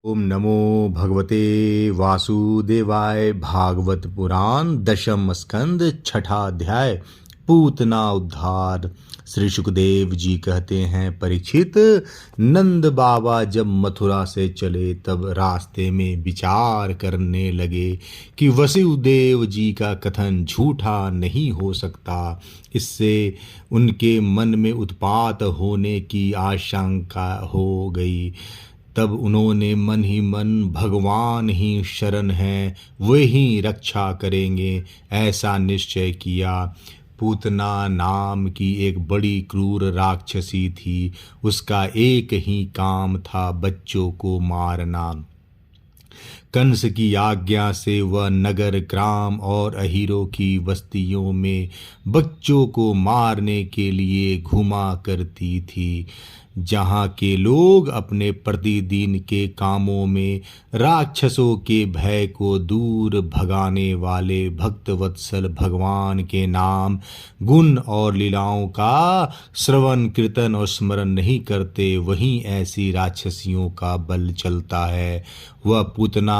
ओम नमो भगवते वासुदेवाय। भागवत पुराण दशम स्कंद छठा अध्याय पूतना उद्धार। श्री सुखदेव जी कहते हैं, परीक्षित, नंद बाबा जब मथुरा से चले तब रास्ते में विचार करने लगे कि वसुदेव जी का कथन झूठा नहीं हो सकता। इससे उनके मन में उत्पात होने की आशंका हो गई। तब उन्होंने मन ही मन भगवान ही शरण हैं, वे ही रक्षा करेंगे, ऐसा निश्चय किया। पूतना नाम की एक बड़ी क्रूर राक्षसी थी। उसका एक ही काम था, बच्चों को मारना। कंस की आज्ञा से वह नगर, ग्राम और अहीरों की बस्तियों में बच्चों को मारने के लिए घुमा करती थी। जहाँ के लोग अपने प्रतिदिन के कामों में राक्षसों के भय को दूर भगाने वाले भक्तवत्सल भगवान के नाम, गुण और लीलाओं का श्रवण, कीर्तन और स्मरण नहीं करते, वहीं ऐसी राक्षसियों का बल चलता है। वह पूतना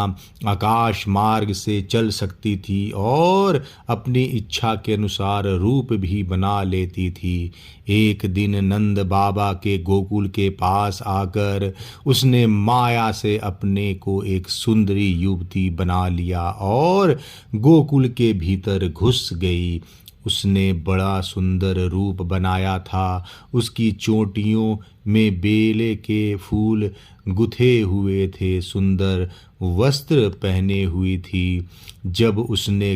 आकाश मार्ग से चल सकती थी और अपनी इच्छा के अनुसार रूप भी बना लेती थी। एक दिन नंद बाबा के गोकुल के पास आकर उसने माया से अपने को एक सुंदरी युवती बना लिया और गोकुल के भीतर घुस गई। उसने बड़ा सुंदर रूप बनाया था। उसकी चोटियों में बेले के फूल गुथे हुए थे, सुंदर वस्त्र पहने हुई थी। जब उसके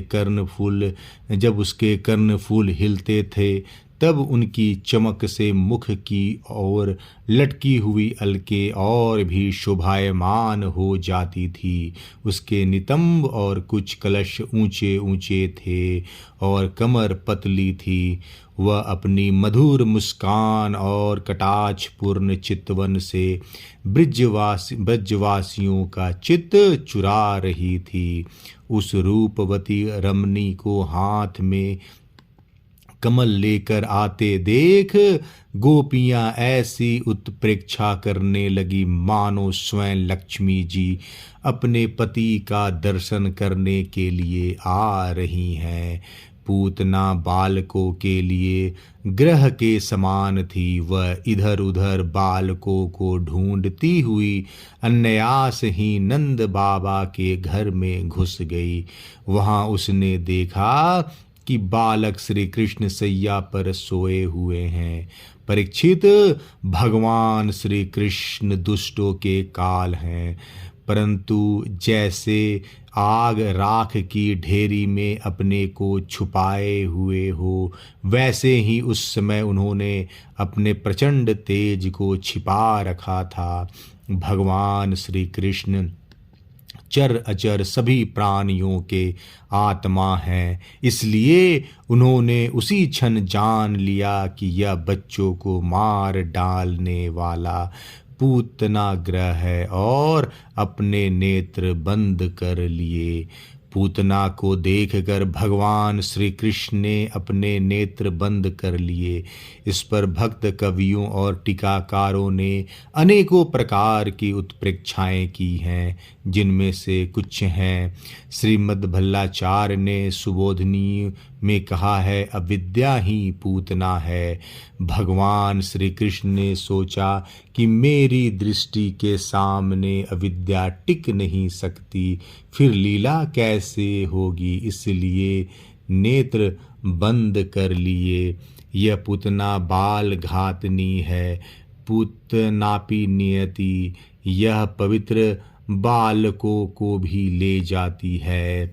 कर्णफूल हिलते थे तब उनकी चमक से मुख की ओर लटकी हुई अलकें और भी शोभायमान हो जाती थी। उसके नितंब और कुछ कलश ऊंचे ऊंचे थे और कमर पतली थी। वह अपनी मधुर मुस्कान और कटाक्षपूर्ण चितवन से ब्रजवासियों का चित्त चुरा रही थी। उस रूपवती रमणी को हाथ में कमल लेकर आते देख गोपियां ऐसी उत्प्रेक्षा करने लगी मानो स्वयं लक्ष्मी जी अपने पति का दर्शन करने के लिए आ रही हैं। पूतना बालकों के लिए ग्रह के समान थी। वह इधर उधर बालकों को ढूंढती हुई अनायास ही नंद बाबा के घर में घुस गई। वहां उसने देखा कि बालक श्री कृष्ण सैया पर सोए हुए हैं। परीक्षित, भगवान श्री कृष्ण दुष्टों के काल हैं, परंतु जैसे आग राख की ढेरी में अपने को छुपाए हुए हो, वैसे ही उस समय उन्होंने अपने प्रचंड तेज को छिपा रखा था। भगवान श्री कृष्ण चर अचर सभी प्राणियों के आत्मा हैं, इसलिए उन्होंने उसी क्षण जान लिया कि यह बच्चों को मार डालने वाला पूतना ग्रह है और अपने नेत्र बंद कर लिए। पूतना को देखकर भगवान श्री कृष्ण ने अपने नेत्र बंद कर लिए। इस पर भक्त कवियों और टीकाकारों ने अनेकों प्रकार की उत्प्रेक्षाएं की हैं, जिनमें से कुछ हैं। श्रीमद् भल्लाचार्य ने सुबोधनी में कहा है, अविद्या ही पूतना है। भगवान श्री कृष्ण ने सोचा कि मेरी दृष्टि के सामने अविद्या टिक नहीं सकती, फिर लीला कैसे होगी, इसलिए नेत्र बंद कर लिए। यह पूतना बाल घातनी है, पूतनापि नियति। यह पवित्र बालकों को भी ले जाती है।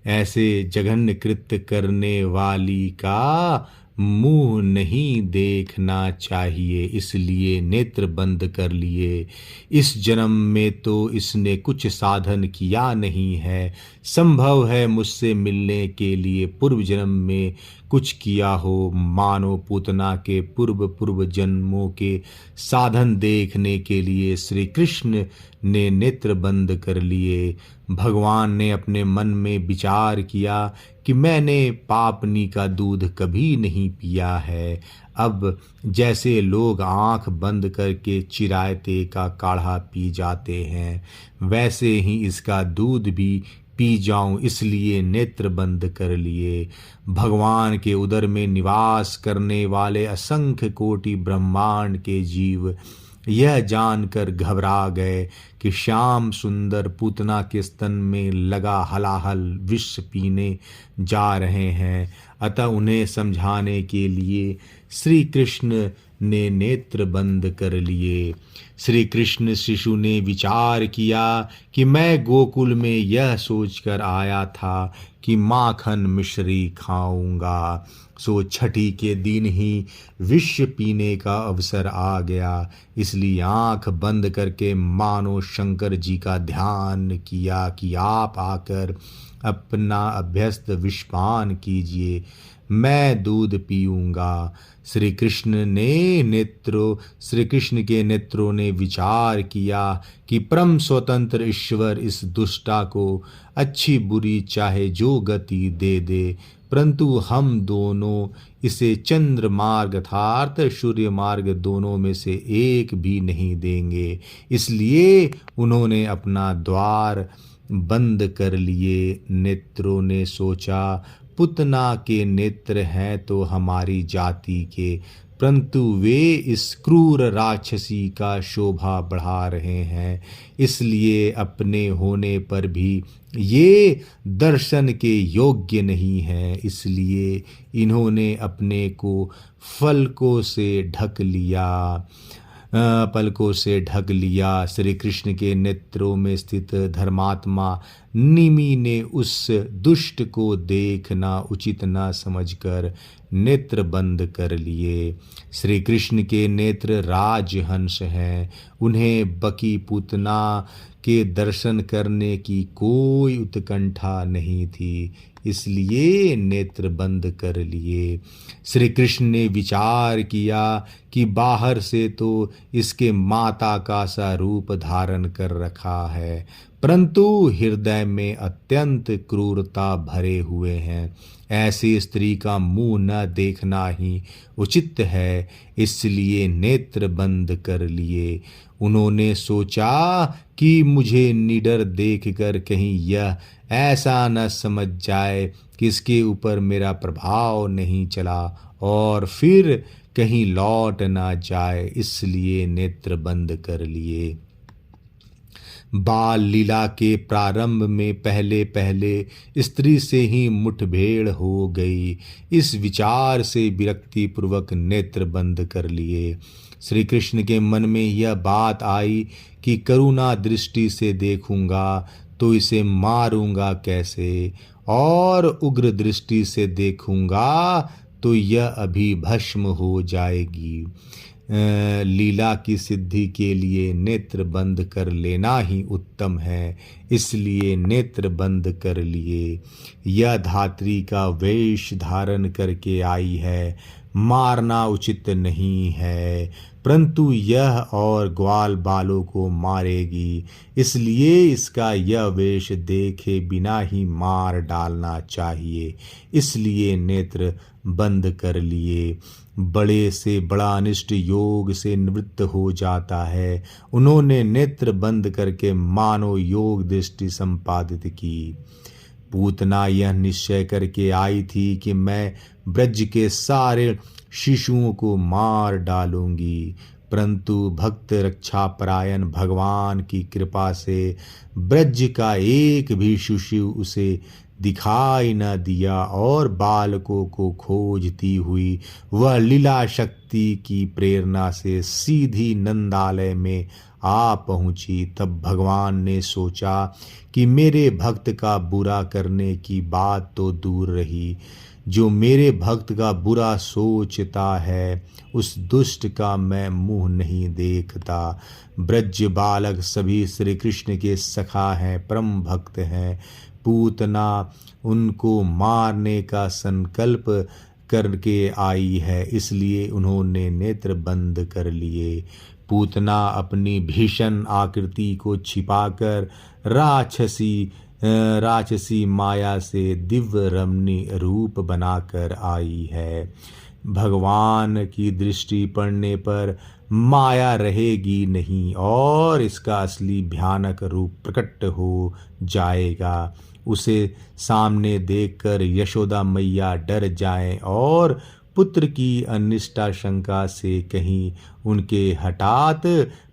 ऐसे जघन्य कृत्य करने वाली का मुंह नहीं देखना चाहिए, इसलिए नेत्र बंद कर लिए। इस जन्म में तो इसने कुछ साधन किया नहीं है। संभव है मुझसे मिलने के लिए पूर्व जन्म में कुछ किया हो, मानो पूतना के पूर्व जन्मों के साधन देखने के लिए श्री कृष्ण ने नेत्र बंद कर लिए। भगवान ने अपने मन में विचार किया कि मैंने पापनी का दूध कभी नहीं पिया है, अब जैसे लोग आँख बंद करके चिरायते का काढ़ा पी जाते हैं, वैसे ही इसका दूध भी पी जाऊं, इसलिए नेत्र बंद कर लिए। भगवान के उदर में निवास करने वाले असंख्य कोटि ब्रह्मांड के जीव यह जानकर घबरा गए कि श्याम सुंदर पूतना के स्तन में लगा हलाहल विष पीने जा रहे हैं। अतः उन्हें समझाने के लिए श्री कृष्ण ने नेत्र बंद कर लिए। श्री कृष्ण शिशु ने विचार किया कि मैं गोकुल में यह सोचकर आया था कि माखन मिश्री खाऊंगा, सो छठी के दिन ही विष पीने का अवसर आ गया। इसलिए आंख बंद करके मानो शंकर जी का ध्यान किया कि आप आकर अपना अभ्यस्त विषपान कीजिए, मैं दूध पीऊंगा। श्री कृष्ण के नेत्रों ने विचार किया कि परम स्वतंत्र ईश्वर इस दुष्टा को अच्छी बुरी चाहे जो गति दे दे, परंतु हम दोनों इसे चंद्र मार्ग अर्थात सूर्य मार्ग दोनों में से एक भी नहीं देंगे। इसलिए उन्होंने अपना द्वार बंद कर लिए। नेत्रों ने सोचा, पुतना के नेत्र हैं तो हमारी जाति के, परंतु वे इस क्रूर राक्षसी का शोभा बढ़ा रहे हैं, इसलिए अपने होने पर भी ये दर्शन के योग्य नहीं हैं। इसलिए इन्होंने अपने को पलकों से ढक लिया। श्री कृष्ण के नेत्रों में स्थित धर्मात्मा निमि ने उस दुष्ट को देखना उचित न समझकर नेत्र बंद कर लिए। श्री कृष्ण के नेत्र राजहंस हैं, उन्हें बकी पूतना के दर्शन करने की कोई उत्कंठा नहीं थी, इसलिए नेत्र बंद कर लिए। श्री कृष्ण ने विचार किया कि बाहर से तो इसके माता का सा रूप धारण कर रखा है, परंतु हृदय में अत्यंत क्रूरता भरे हुए हैं। ऐसी स्त्री का मुंह न देखना ही उचित है, इसलिए नेत्र बंद कर लिए। उन्होंने सोचा कि मुझे निडर देखकर कहीं यह ऐसा न समझ जाए कि इसके ऊपर मेरा प्रभाव नहीं चला और फिर कहीं लौट ना जाए, इसलिए नेत्र बंद कर लिए। बाल लीला के प्रारंभ में पहले पहले स्त्री से ही मुठभेड़ हो गई। इस विचार से विरक्ति पूर्वक नेत्र बंद कर लिए। श्री कृष्ण के मन में यह बात आई कि करुणा दृष्टि से देखूंगा तो इसे मारूंगा कैसे, और उग्र दृष्टि से देखूंगा तो यह अभी भस्म हो जाएगी। लीला की सिद्धि के लिए नेत्र बंद कर लेना ही उत्तम है, इसलिए नेत्र बंद कर लिए। यह धात्री का वेश धारण करके आई है, मारना उचित नहीं है, परंतु यह और ग्वाल बालों को मारेगी, इसलिए इसका यह वेश देखे बिना ही मार डालना चाहिए, इसलिए नेत्र बंद कर लिए। बड़े से बड़ा अनिष्ट योग से निवृत्त हो जाता है। उन्होंने नेत्र बंद करके मानो योग दृष्टि संपादित की। पूतना यह निश्चय करके आई थी कि मैं ब्रज के सारे शिशुओं को मार डालूंगी, परंतु भक्त रक्षापरायण भगवान की कृपा से ब्रज का एक भी शिशु उसे दिखाई न दिया और बालकों को खोजती हुई वह लीला शक्ति की प्रेरणा से सीधी नंदालय में आ पहुंची। तब भगवान ने सोचा कि मेरे भक्त का बुरा करने की बात तो दूर रही, जो मेरे भक्त का बुरा सोचता है उस दुष्ट का मैं मुंह नहीं देखता। ब्रज बालक सभी श्री कृष्ण के सखा हैं, परम भक्त हैं। पूतना उनको मारने का संकल्प करके आई है, इसलिए उन्होंने नेत्र बंद कर लिए। पूतना अपनी भीषण आकृति को छिपाकर राक्षसी माया से दिव्य रमणी रूप बनाकर आई है। भगवान की दृष्टि पड़ने पर माया रहेगी नहीं और इसका असली भयानक रूप प्रकट हो जाएगा। उसे सामने देखकर यशोदा मैया डर जाएं और पुत्र की अनिष्टा शंका से कहीं उनके हठात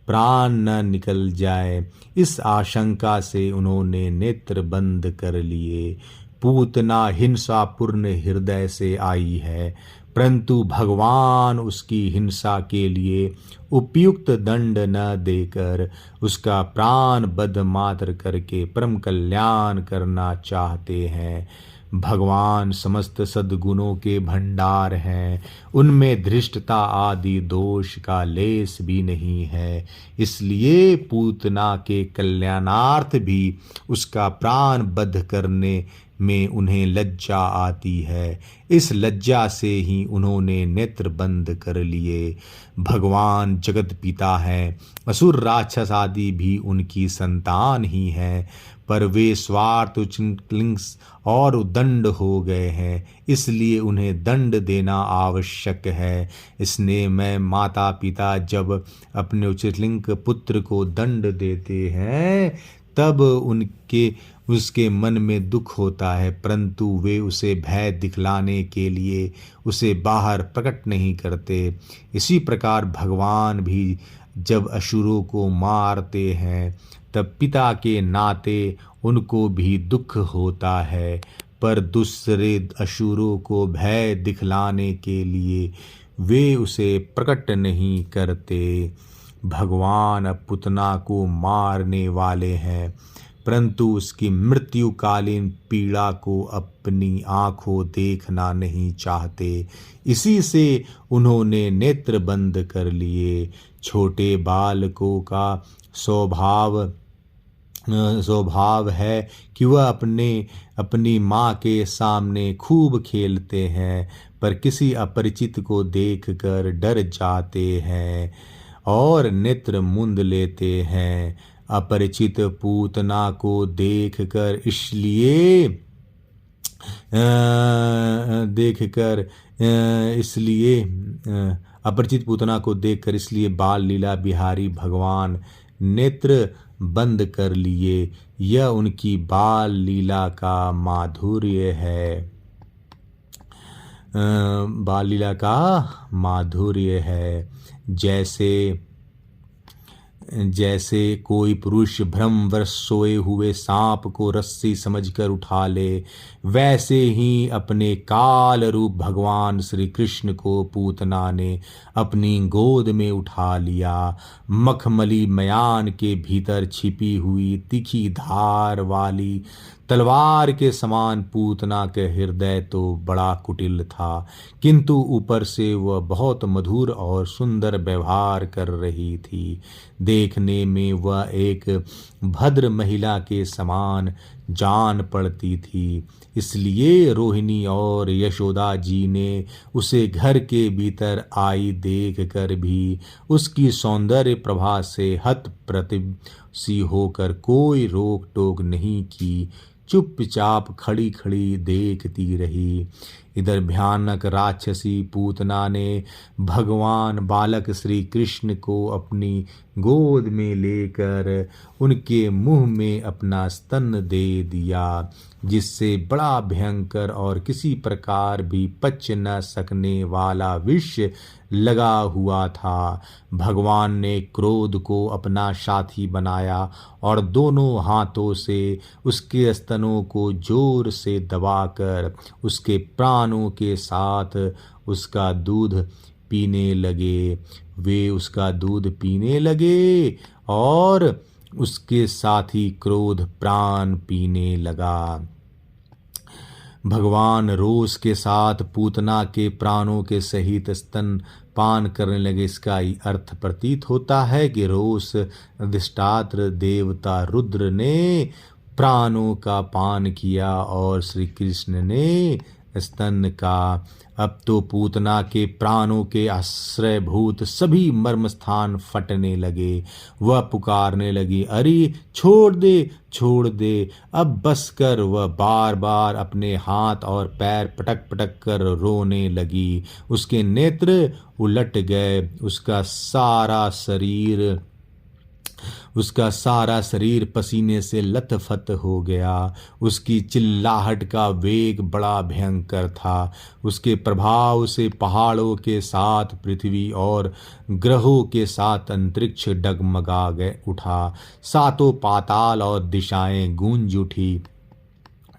प्राण न निकल जाए, इस आशंका से उन्होंने नेत्र बंद कर लिए। पूतना हिंसापूर्ण हृदय से आई है, परंतु भगवान उसकी हिंसा के लिए उपयुक्त दंड न देकर उसका प्राण बध मात्र करके परम कल्याण करना चाहते हैं। भगवान समस्त सद्गुणों के भंडार हैं, उनमें धृष्टता आदि दोष का लेस भी नहीं है, इसलिए पूतना के कल्याणार्थ भी उसका प्राण बध करने में उन्हें लज्जा आती है। इस लज्जा से ही उन्होंने नेत्र बंद कर लिए। भगवान जगत पिता हैं, असुर राक्षस आदि भी उनकी संतान ही हैं, पर वे स्वार्थ उच्चलिंग और उदंड हो गए हैं, इसलिए उन्हें दंड देना आवश्यक है। इसने में माता पिता जब अपने उच्चलिंग पुत्र को दंड देते हैं तब उसके मन में दुख होता है, परंतु वे उसे भय दिखलाने के लिए उसे बाहर प्रकट नहीं करते। इसी प्रकार भगवान भी जब असुरों को मारते हैं तब पिता के नाते उनको भी दुख होता है, पर दूसरे असुरों को भय दिखलाने के लिए वे उसे प्रकट नहीं करते। भगवान अब पूतना को मारने वाले हैं, परंतु उसकी मृत्युकालीन पीड़ा को अपनी आंखों देखना नहीं चाहते, इसी से उन्होंने नेत्र बंद कर लिए। छोटे बालकों का स्वभाव है कि वह अपनी माँ के सामने खूब खेलते हैं, पर किसी अपरिचित को देखकर डर जाते हैं और नेत्र मूंद लेते हैं। अपरिचित पूतना को देखकर अपरिचित पूतना को देखकर इसलिए बाल लीला बिहारी भगवान नेत्र बंद कर लिए। यह उनकी बाल लीला का माधुर्य है, बाल लीला का माधुर्य है। जैसे कोई पुरुष भ्रमवश सोए हुए सांप को रस्सी समझकर उठा ले, वैसे ही अपने काल रूप भगवान श्री कृष्ण को पूतना ने अपनी गोद में उठा लिया। मखमली मयान के भीतर छिपी हुई तीखी धार वाली तलवार के समान पूतना के हृदय तो बड़ा कुटिल था, किंतु ऊपर से वह बहुत मधुर और सुंदर व्यवहार कर रही थी। देखने में वह एक भद्र महिला के समान जान पड़ती थी, इसलिए रोहिणी और यशोदा जी ने उसे घर के भीतर आई देख कर भी उसकी सौंदर्य प्रभा से हतप्रतिभ सी होकर कोई रोक टोक नहीं की, चुपचाप खड़ी खड़ी देखती रही। इधर भयानक राक्षसी पूतना ने भगवान बालक श्री कृष्ण को अपनी गोद में लेकर उनके मुंह में अपना स्तन दे दिया, जिससे बड़ा भयंकर और किसी प्रकार भी पच न सकने वाला विष लगा हुआ था। भगवान ने क्रोध को अपना साथी बनाया और दोनों हाथों से उसके स्तनों को जोर से दबाकर उसके प्राणों के साथ उसका दूध पीने लगे। वे उसका दूध पीने लगे और उसके साथ ही क्रोध प्राण पीने लगा। भगवान रोष के साथ पूतना के प्राणों के सहित स्तन पान करने लगे। इसका अर्थ प्रतीत होता है कि रोष अधिष्ठात्र देवता रुद्र ने प्राणों का पान किया और श्री कृष्ण ने स्तन का। अब तो पूतना के प्राणों के आश्रयभूत सभी मर्म स्थान फटने लगे। वह पुकारने लगी, अरे छोड़ दे छोड़ दे, अब बस कर। वह बार बार अपने हाथ और पैर पटक पटक कर रोने लगी। उसके नेत्र उलट गए। उसका सारा शरीर पसीने से लथपथ हो गया। उसकी चिल्लाहट का वेग बड़ा भयंकर था। उसके प्रभाव से पहाड़ों के साथ पृथ्वी और ग्रहों के साथ अंतरिक्ष डगमगा गए उठा। सातों पाताल और दिशाएं गूंज उठी।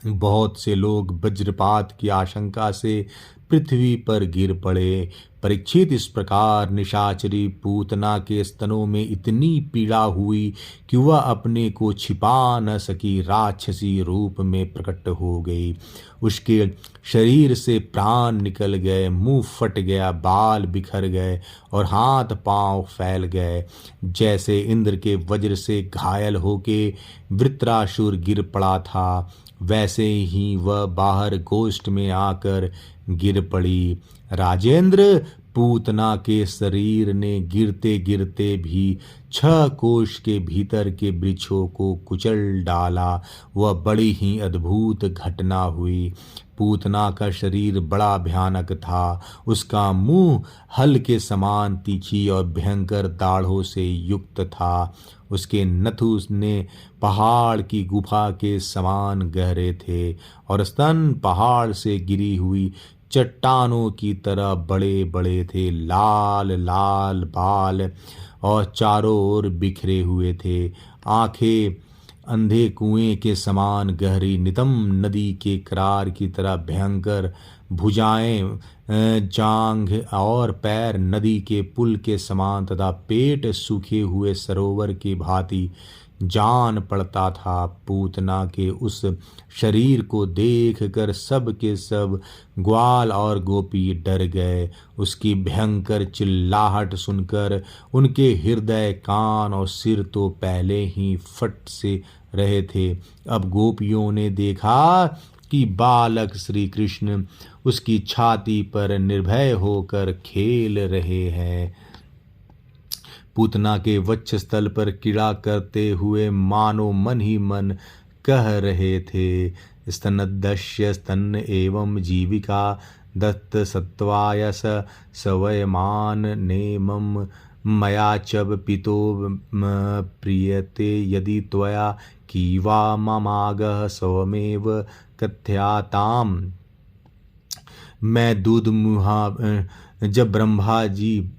बहुत से लोग वज्रपात की आशंका से पृथ्वी पर गिर पड़े। परीक्षित, इस प्रकार निशाचरी पूतना के स्तनों में इतनी पीड़ा हुई कि वह अपने को छिपा न सकी, राक्षसी रूप में प्रकट हो गई। उसके शरीर से प्राण निकल गए, मुंह फट गया, बाल बिखर गए और हाथ पांव फैल गए। जैसे इंद्र के वज्र से घायल होके वृत्रासुर गिर पड़ा था, वैसे ही वह बाहर गोष्ठ में आकर गिर पड़ी। राजेंद्र, पूतना के शरीर ने गिरते गिरते भी 6 कोश के भीतर के वृक्षों को कुचल डाला। वह बड़ी ही अद्भुत घटना हुई। पूतना का शरीर बड़ा भयानक था। उसका मुंह हल के समान तीखी और भयंकर दाढ़ों से युक्त था। उसके नथु ने पहाड़ की गुफा के समान गहरे थे और स्तन पहाड़ से गिरी हुई चट्टानों की तरह बड़े बड़े थे। लाल लाल बाल और चारों ओर बिखरे हुए थे। आंखें अंधे कुएं के समान गहरी, नितम नदी के करार की तरह भयंकर। भुजाएं, जांघ और पैर नदी के पुल के समान तथा पेट सूखे हुए सरोवर की भांति जान पड़ता था। पूतना के उस शरीर को देखकर सब के सब ग्वाल और गोपी डर गए। उसकी भयंकर चिल्लाहट सुनकर उनके हृदय, कान और सिर तो पहले ही फट से रहे थे। अब गोपियों ने देखा कि बालक श्री कृष्ण उसकी छाती पर निर्भय होकर खेल रहे हैं। पूतना के वक्षस्थल पर क्रीड़ा करते हुए मानो मन ही मन कह रहे थे, स्तनदस्य स्तन एवं जीविका दत्त सत्वायस सवयमान नेमम मया च पितो प्रियते यदि त्वया कीवा ममागः स्वमेव कथ्याताम। मैं दूध मुहा जब ब्रह्मा जी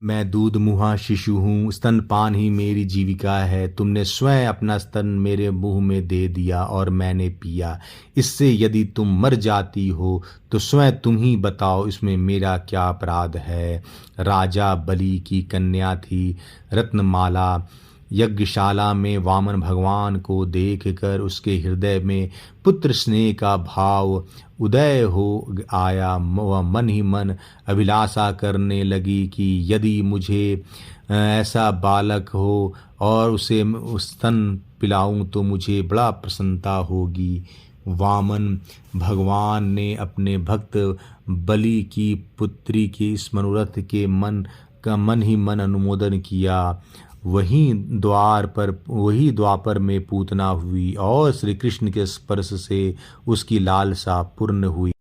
मैं दूध मुहा शिशु हूँ, स्तनपान ही मेरी जीविका है। तुमने स्वयं अपना स्तन मेरे मुंह में दे दिया और मैंने पिया। इससे यदि तुम मर जाती हो तो स्वयं तुम ही बताओ, इसमें मेरा क्या अपराध है। राजा बलि की कन्या थी रत्नमाला। यज्ञशाला में वामन भगवान को देखकर उसके हृदय में पुत्र स्नेह का भाव उदय हो आया। वह मन ही मन अभिलाषा करने लगी कि यदि मुझे ऐसा बालक हो और उसे स्तन पिलाऊं तो मुझे बड़ा प्रसन्नता होगी। वामन भगवान ने अपने भक्त बलि की पुत्री के इस मनोरथ के मन ही मन अनुमोदन किया। वही द्वापर में पूतना हुई और श्री कृष्ण के स्पर्श से उसकी लालसा पूर्ण हुई।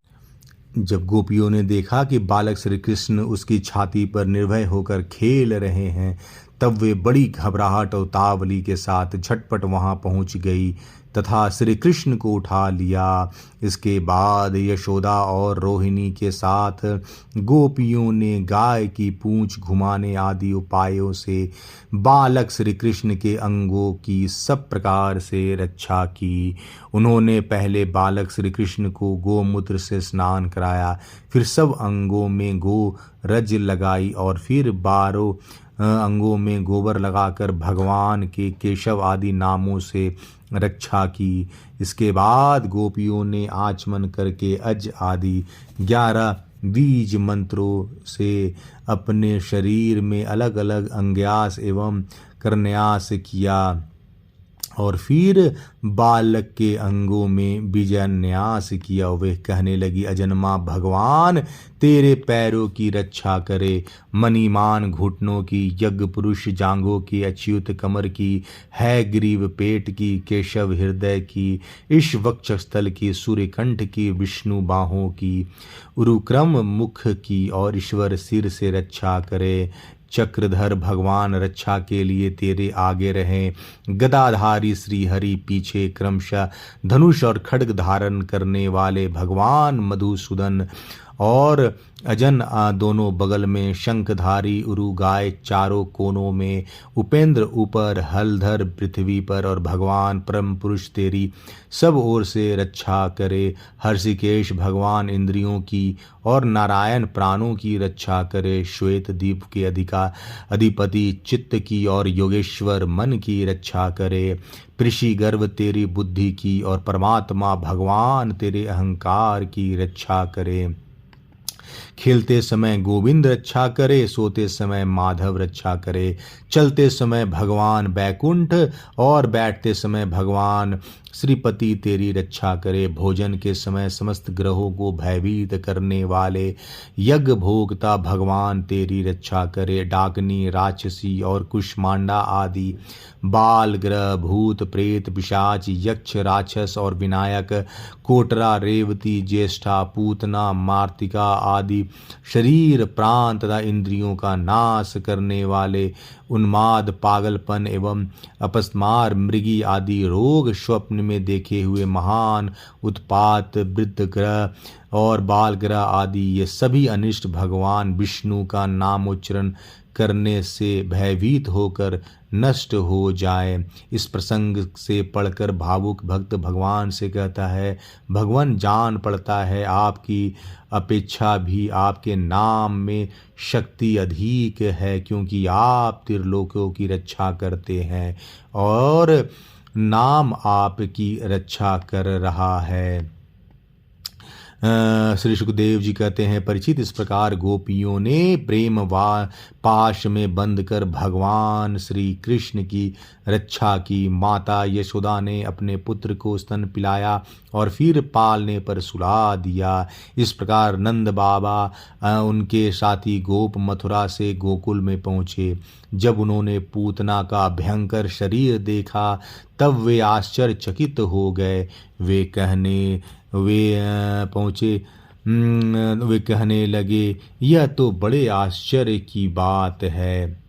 जब गोपियों ने देखा कि बालक श्री कृष्ण उसकी छाती पर निर्भय होकर खेल रहे हैं, तब वे बड़ी घबराहट और उतावली के साथ झटपट वहां पहुंच गई तथा श्री कृष्ण को उठा लिया। इसके बाद यशोदा और रोहिणी के साथ गोपियों ने गाय की पूंछ घुमाने आदि उपायों से बालक श्री कृष्ण के अंगों की सब प्रकार से रक्षा की। उन्होंने पहले बालक श्री कृष्ण को गोमूत्र से स्नान कराया, फिर सब अंगों में गो रज लगाई और फिर 12 अंगों में गोबर लगाकर भगवान के केशव आदि नामों से रक्षा की। इसके बाद गोपियों ने आचमन करके अज आदि 11 बीज मंत्रों से अपने शरीर में अलग अलग अंग्यास एवं करन्यास किया। और फिर बालक के अंगों में विजयन्यास किया। वे कहने लगी, अजन्मा भगवान तेरे पैरों की रक्षा करे, मणिमान घुटनों की, यज्ञ पुरुष जांघों की, अच्युत कमर की, है ग्रीव पेट की, केशव हृदय की, इश वक्षस्थल की, सूर्यकंठ की, विष्णु बाहों की, उरुक्रम मुख की, और ईश्वर सिर से रक्षा करे। चक्रधर भगवान रक्षा के लिए तेरे आगे रहें, गदाधारी श्री हरि पीछे, क्रमशः धनुष और खड्ग धारण करने वाले भगवान मधुसूदन और अजन दोनों बगल में, शंखधारी उरुगाय चारों कोनों में, उपेंद्र ऊपर, हलधर पृथ्वी पर, और भगवान परम पुरुष तेरी सब ओर से रक्षा करे। हर्षिकेश भगवान इंद्रियों की और नारायण प्राणों की रक्षा करे। श्वेत दीप के अधिपति चित्त की और योगेश्वर मन की रक्षा करे। ऋषि गर्भ तेरी बुद्धि की और परमात्मा भगवान तेरे अहंकार की रक्षा करे। खेलते समय गोविंद रक्षा करे, सोते समय माधव रक्षा करे, चलते समय भगवान बैकुंठ और बैठते समय भगवान श्रीपति तेरी रक्षा करे। भोजन के समय समस्त ग्रहों को भयभीत करने वाले यज्ञ भोगता भगवान तेरी रक्षा करे। डाकनी, राक्षसी और कुष्मांडा आदि बाल ग्रह, भूत प्रेत, पिशाच, यक्ष, राक्षस और विनायक, कोटरा, रेवती, ज्येष्ठा, पूतना, मार्तिका आदि शरीर, प्राण तथा इंद्रियों का नाश करने वाले उन्माद, पागलपन एवं अपस्मार, मृगी आदि रोग, स्वप्न में देखे हुए महान उत्पात, वृद्ध ग्रह और बाल ग्रह आदि ये सभी अनिष्ट भगवान विष्णु का नामोच्चारण करने से भयभीत होकर नष्ट हो जाए। इस प्रसंग से पढ़कर भावुक भक्त भगवान से कहता है, भगवान जान पड़ता है आपकी अपेक्षा भी आपके नाम में शक्ति अधिक है, क्योंकि आप त्रिलोकों की रक्षा करते हैं और नाम आपकी रक्षा कर रहा है। श्री सुखदेव जी कहते हैं, परीक्षित, इस प्रकार गोपियों ने प्रेम पाश में बंद कर भगवान श्री कृष्ण की रक्षा की। माता यशोदा ने अपने पुत्र को स्तन पिलाया और फिर पालने पर सुला दिया। इस प्रकार नंद बाबा उनके साथी गोप मथुरा से गोकुल में पहुँचे। जब उन्होंने पूतना का भयंकर शरीर देखा तब वे आश्चर्यचकित हो गए। वे कहने लगे, यह तो बड़े आश्चर्य की बात है।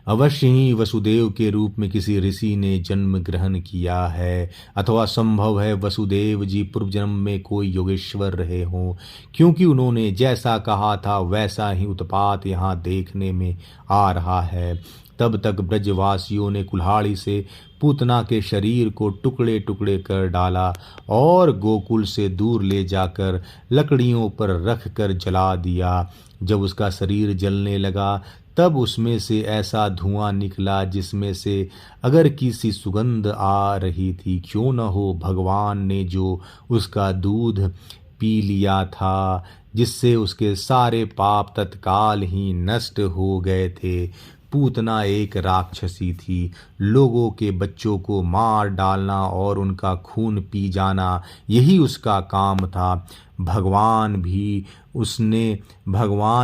अवश्य ही वसुदेव के रूप में किसी ऋषि ने जन्म ग्रहण किया है, अथवा संभव है वसुदेव जी पूर्व जन्म में कोई योगेश्वर रहे हों, क्योंकि उन्होंने जैसा कहा था वैसा ही उत्पात यहाँ देखने में आ रहा है। तब तक ब्रजवासियों ने कुल्हाड़ी से पूतना के शरीर को टुकड़े टुकड़े कर डाला और गोकुल से दूर ले जाकर लकड़ियों पर रख कर जला दिया। जब उसका शरीर जलने लगा तब उसमें से ऐसा धुआं निकला जिसमें से अगर किसी सुगंध आ रही थी। क्यों न हो भगवान ने जो उसका दूध पी लिया था, जिससे उसके सारे पाप तत्काल ही नष्ट हो गए थे। पूतना एक राक्षसी थी। लोगों के बच्चों को मार डालना और उनका खून पी जाना, यही उसका काम था। भगवान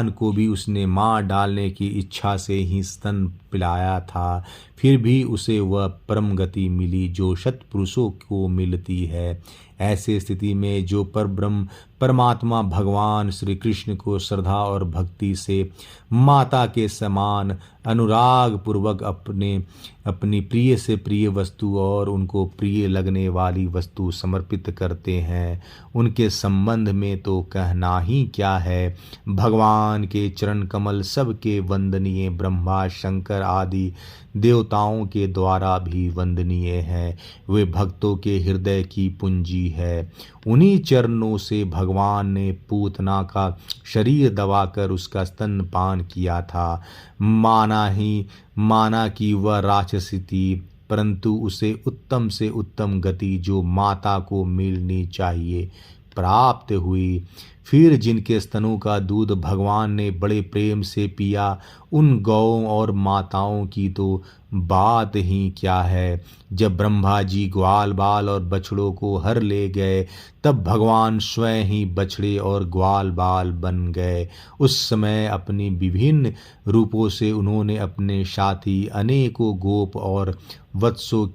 को भी उसने मार डालने की इच्छा से ही स्तन पिलाया था। फिर भी उसे वह परम गति मिली जो सत्पुरुषों को मिलती है। ऐसे स्थिति में जो परब्रह्म परमात्मा भगवान श्री कृष्ण को श्रद्धा और भक्ति से माता के समान अनुराग पूर्वक अपनी प्रिय से प्रिय वस्तु और उनको प्रिय लगने वाली वस्तु समर्पित करते हैं, उनके संबंध में तो कहना ही क्या है। भगवान के चरण कमल सबके वंदनीय, ब्रह्मा शंकर आदि देवताओं के द्वारा भी वंदनीय है। वे भक्तों के हृदय की पूंजी है। उन्हीं चरणों से भगवान ने पूतना का शरीर दबाकर उसका स्तनपान किया था। माना कि वह राक्षसी थी, परंतु उसे उत्तम से उत्तम गति जो माता को मिलनी चाहिए प्राप्त हुई। फिर जिनके स्तनों का दूध भगवान ने बड़े प्रेम से पिया, उन गौओं और माताओं की तो बात ही क्या है। जब ब्रह्मा जी ग्वाल बाल और बछड़ों को हर ले गए, तब भगवान स्वयं ही बछड़े और ग्वाल बाल बन गए। उस समय अपनी विभिन्न रूपों से उन्होंने अपने साथी अनेकों गोप और वत्सों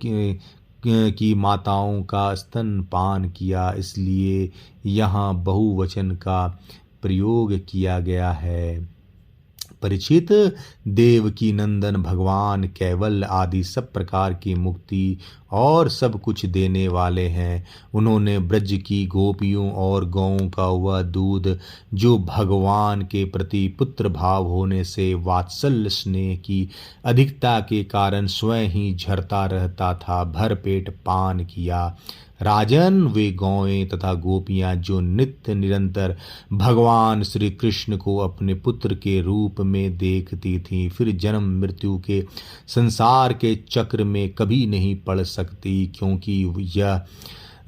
की माताओं का स्तनपान किया, इसलिए यहाँ बहुवचन का प्रयोग किया गया है। परीक्षित, देवकी नंदन भगवान कैवल्य आदि सब प्रकार की मुक्ति और सब कुछ देने वाले हैं। उन्होंने ब्रज की गोपियों और गौओं का वह दूध जो भगवान के प्रति पुत्र भाव होने से वात्सल्य स्नेह की अधिकता के कारण स्वयं ही झरता रहता था, भरपेट पान किया। राजन, वे गौएं तथा गोपियां जो नित्य निरंतर भगवान श्री कृष्ण को अपने पुत्र के रूप में देखती थीं, फिर जन्म मृत्यु के संसार के चक्र में कभी नहीं पड़ सकती, क्योंकि यह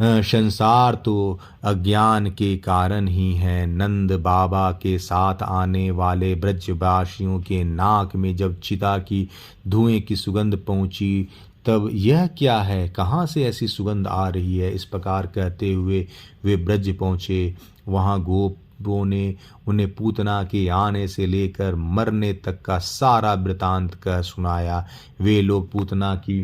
संसार तो अज्ञान के कारण ही है। नंद बाबा के साथ आने वाले ब्रजवासियों के नाक में जब चिता की धुएं की सुगंध पहुंची, तब यह क्या है, कहाँ से ऐसी सुगंध आ रही है, इस प्रकार कहते हुए वे ब्रज पहुँचे। वहाँ गोपों ने उन्हें पूतना के आने से लेकर मरने तक का सारा वृतांत कह सुनाया। वे लोग पूतना की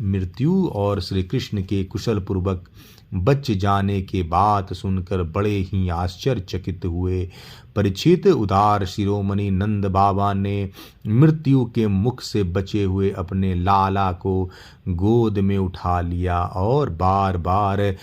मृत्यु और श्री कृष्ण के कुशल पूर्वक बच जाने के बात सुनकर बड़े ही आश्चर्यचकित हुए। परीक्षित, उदार शिरोमणि नंद बाबा ने मृत्यु के मुख से बचे हुए अपने लाला को गोद में उठा लिया और बार बार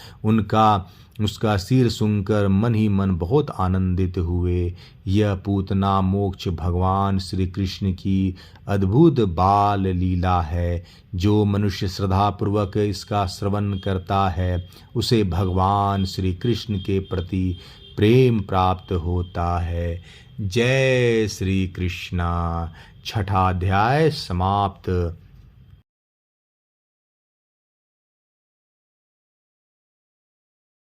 उसका सिर सुनकर मन ही मन बहुत आनंदित हुए। यह पूतना मोक्ष भगवान श्री कृष्ण की अद्भुत बाल लीला है। जो मनुष्य श्रद्धापूर्वक इसका श्रवण करता है, उसे भगवान श्री कृष्ण के प्रति प्रेम प्राप्त होता है। जय श्री कृष्णा। छठा अध्याय समाप्त।